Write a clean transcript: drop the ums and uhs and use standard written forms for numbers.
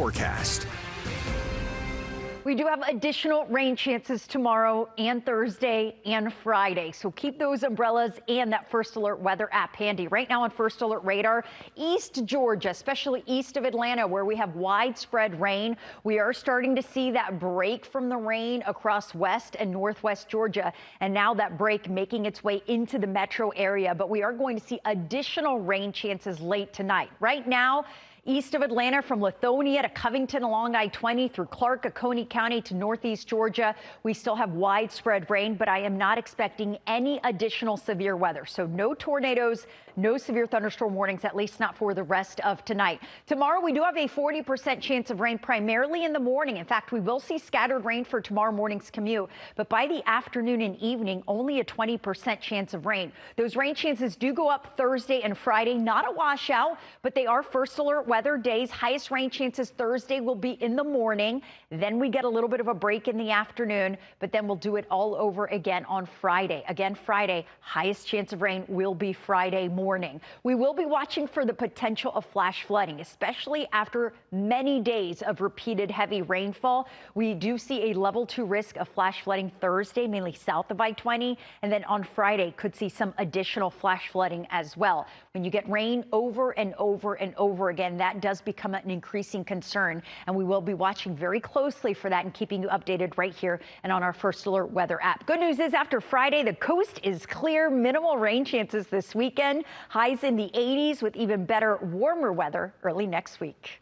forecast. We do have additional rain chances tomorrow and Thursday and Friday. So keep those umbrellas and that First Alert weather app handy. Right now on First Alert radar, East Georgia, especially east of Atlanta, where we have widespread rain. We are starting to see that break from the rain across west and northwest Georgia. And now that break making its way into the metro area. But we are going to see additional rain chances late tonight. Right now, east of Atlanta, from Lithonia to Covington along I-20 through Clark, Oconee County to northeast Georgia, we still have widespread rain, but I am not expecting any additional severe weather. So no tornadoes, no severe thunderstorm warnings, at least not for the rest of tonight. Tomorrow, we do have a 40% chance of rain, primarily in the morning. In fact, we will see scattered rain for tomorrow morning's commute, but by the afternoon and evening, only a 20% chance of rain. Those rain chances do go up Thursday and Friday, not a washout, but they are First Alert weather days. Highest rain chances Thursday will be in the morning. Then we get a little bit of a break in the afternoon, but then we'll do it all over again on Friday. Again, Friday, highest chance of rain will be Friday morning. We will be watching for the potential of flash flooding, especially after many days of repeated heavy rainfall. We do see a level 2 risk of flash flooding Thursday, mainly south of I-20, and then on Friday could see some additional flash flooding as well. When you get rain over and over and over again, that does become an increasing concern, and we will be watching very closely for that and keeping you updated right here and on our First Alert weather app. Good news is after Friday, the coast is clear. Minimal rain chances this weekend. Highs in the 80s with even better, warmer weather early next week.